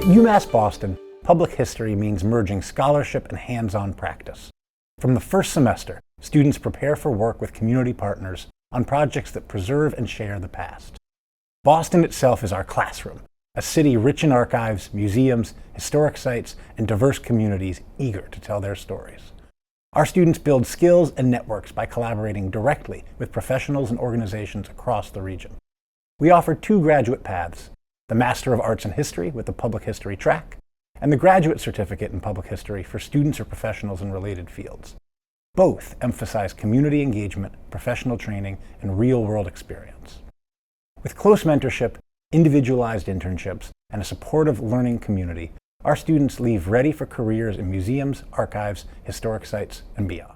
At UMass Boston, public history means merging scholarship and hands-on practice. From the first semester, students prepare for work with community partners on projects that preserve and share the past. Boston itself is our classroom, a city rich in archives, museums, historic sites, and diverse communities eager to tell their stories. Our students build skills and networks by collaborating directly with professionals and organizations across the region. We offer two graduate paths: the Master of Arts in History with the Public History track, and the Graduate Certificate in Public History for students or professionals in related fields. Both emphasize community engagement, professional training, and real-world experience. With close mentorship, individualized internships, and a supportive learning community, our students leave ready for careers in museums, archives, historic sites, and beyond.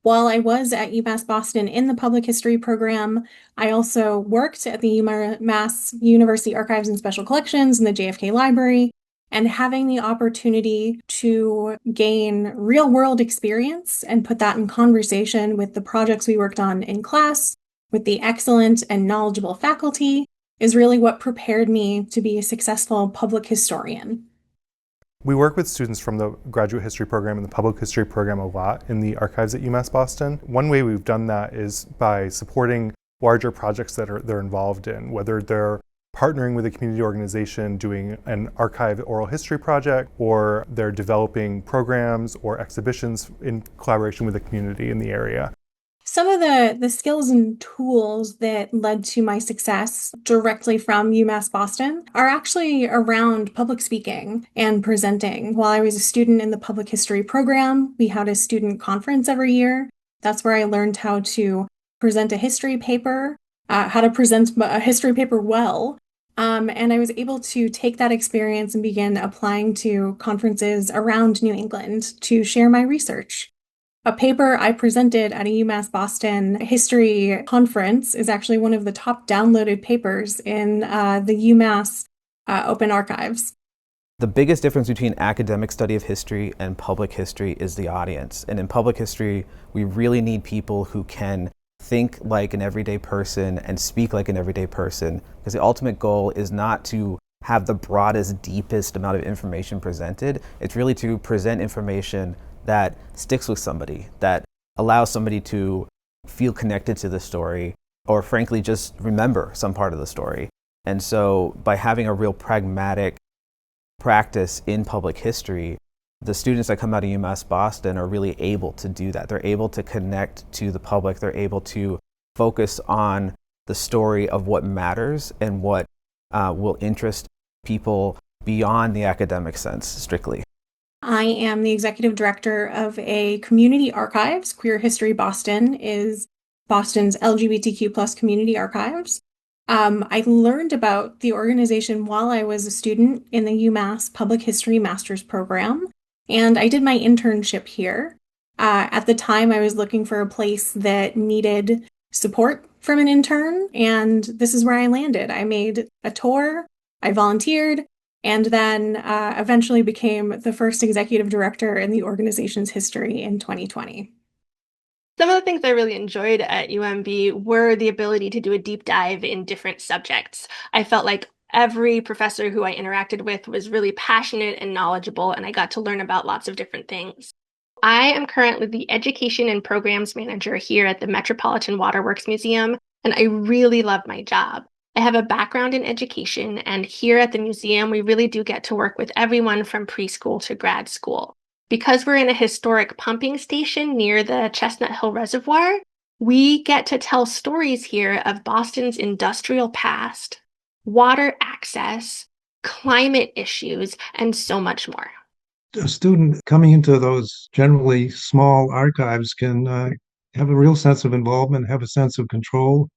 While I was at UMass Boston in the public history program, I also worked at the UMass University Archives and Special Collections and the JFK Library, and having the opportunity to gain real-world experience and put that in conversation with the projects we worked on in class, with the excellent and knowledgeable faculty, is really what prepared me to be a successful public historian. We work with students from the graduate history program and the public history program a lot in the archives at UMass Boston. One way we've done that is by supporting larger projects that they're involved in, whether they're partnering with a community organization doing an archive oral history project, or they're developing programs or exhibitions in collaboration with the community in the area. Some of the skills and tools that led to my success directly from UMass Boston are actually around public speaking and presenting. While I was a student in the public history program, we had a student conference every year. That's where I learned how to present a history paper, how to present a history paper well. And I was able to take that experience and begin applying to conferences around New England to share my research. A paper I presented at a UMass Boston history conference is actually one of the top downloaded papers in the UMass Open Archives. The biggest difference between academic study of history and public history is the audience. And in public history, we really need people who can think like an everyday person and speak like an everyday person, because the ultimate goal is not to have the broadest, deepest amount of information presented. It's really to present information that sticks with somebody, that allows somebody to feel connected to the story, or frankly, just remember some part of the story. And so by having a real pragmatic practice in public history, the students that come out of UMass Boston are really able to do that. They're able to connect to the public. They're able to focus on the story of what matters and what will interest people beyond the academic sense, strictly. I am the executive director of a community archives. Queer History Boston is Boston's LGBTQ+ community archives. I learned about the organization while I was a student in the UMass Public History Master's program, and I did my internship here. At the time, I was looking for a place that needed support from an intern, and this is where I landed. I made a tour, I volunteered, and then eventually became the first executive director in the organization's history in 2020. Some of the things I really enjoyed at UMB were the ability to do a deep dive in different subjects. I felt like every professor who I interacted with was really passionate and knowledgeable, and I got to learn about lots of different things. I am currently the Education and Programs Manager here at the Metropolitan Waterworks Museum, and I really love my job. I have a background in education, and here at the museum, we really do get to work with everyone from preschool to grad school. Because we're in a historic pumping station near the Chestnut Hill Reservoir, we get to tell stories here of Boston's industrial past, water access, climate issues, and so much more. A student coming into those generally small archives can have a real sense of involvement, have a sense of control,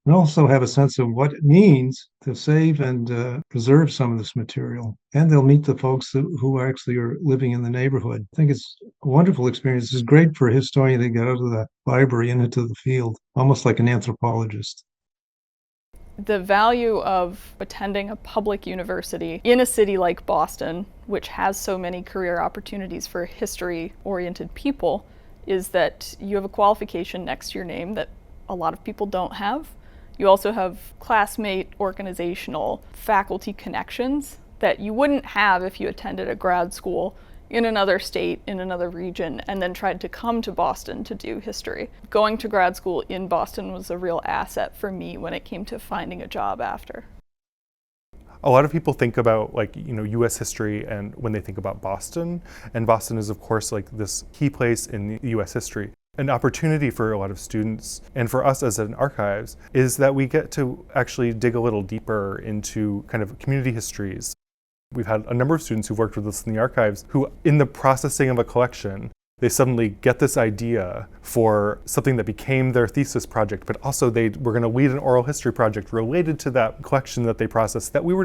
and also have a sense of what it means to save and preserve some of this material. And they'll meet the folks who actually are living in the neighborhood. I think it's a wonderful experience. It's great for a historian to get out of the library and into the field, almost like an anthropologist. The value of attending a public university in a city like Boston, which has so many career opportunities for history-oriented people, is that you have a qualification next to your name that a lot of people don't have. You also have classmate, organizational, faculty connections that you wouldn't have if you attended a grad school in another state, in another region, and then tried to come to Boston to do history. Going to grad school in Boston was a real asset for me when it came to finding a job after. A lot of people think about U.S. history and when they think about Boston, and Boston is of course this key place in U.S. history. An opportunity for a lot of students and for us as an archives is that we get to actually dig a little deeper into kind of community histories. We've had a number of students who've worked with us in the archives who, in the processing of a collection, they suddenly get this idea for something that became their thesis project, but also they were going to lead an oral history project related to that collection that they processed that we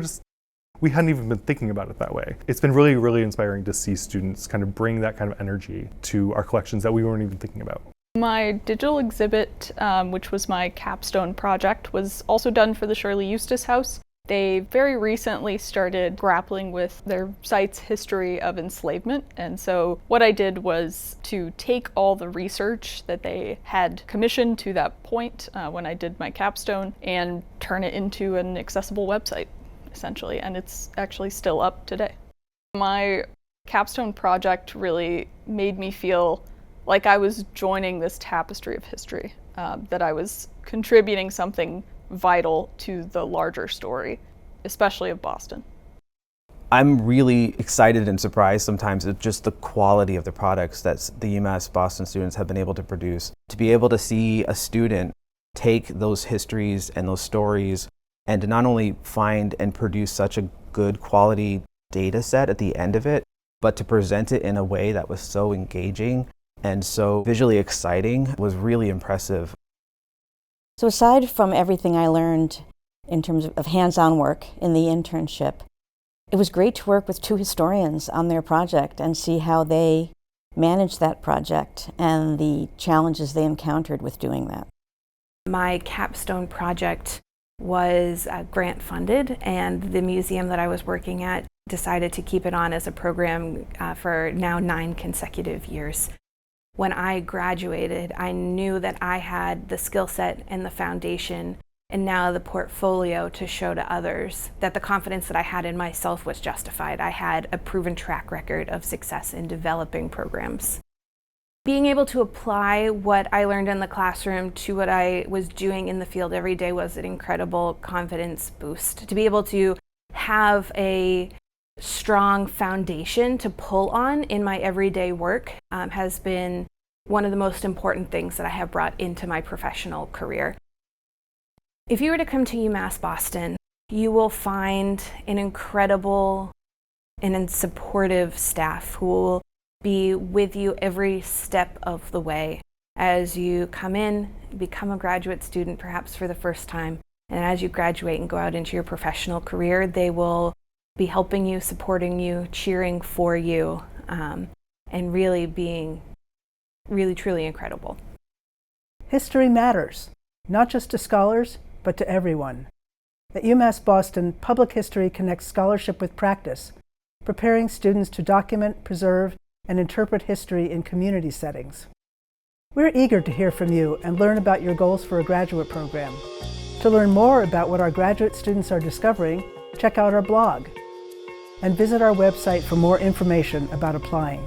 hadn't even been thinking about it that way. It's been really, really inspiring to see students kind of bring that kind of energy to our collections that we weren't even thinking about. My digital exhibit, which was my capstone project, was also done for the Shirley Eustace House. They very recently started grappling with their site's history of enslavement, and so what I did was to take all the research that they had commissioned to that point when I did my capstone and turn it into an accessible website, essentially, and it's actually still up today. My capstone project really made me feel like I was joining this tapestry of history, that I was contributing something vital to the larger story, especially of Boston. I'm really excited and surprised sometimes at just the quality of the products that the UMass Boston students have been able to produce. To be able to see a student take those histories and those stories and to not only find and produce such a good quality data set at the end of it, but to present it in a way that was so engaging and so visually exciting was really impressive. So aside from everything I learned in terms of hands-on work in the internship, it was great to work with two historians on their project and see how they managed that project and the challenges they encountered with doing that. My capstone project was grant funded, and the museum that I was working at decided to keep it on as a program for now 9 consecutive years. When I graduated, I knew that I had the skill set and the foundation and now the portfolio to show to others that the confidence that I had in myself was justified. I had a proven track record of success in developing programs. Being able to apply what I learned in the classroom to what I was doing in the field every day was an incredible confidence boost. To be able to have a strong foundation to pull on in my everyday work has been one of the most important things that I have brought into my professional career. If you were to come to UMass Boston, you will find an incredible and supportive staff who will be with you every step of the way as you come in, become a graduate student perhaps for the first time, and as you graduate and go out into your professional career, they will be helping you, supporting you, cheering for you, and really being really, truly incredible. History matters, not just to scholars, but to everyone. At UMass Boston, public history connects scholarship with practice, preparing students to document, preserve, and interpret history in community settings. We're eager to hear from you and learn about your goals for a graduate program. To learn more about what our graduate students are discovering, check out our blog and visit our website for more information about applying.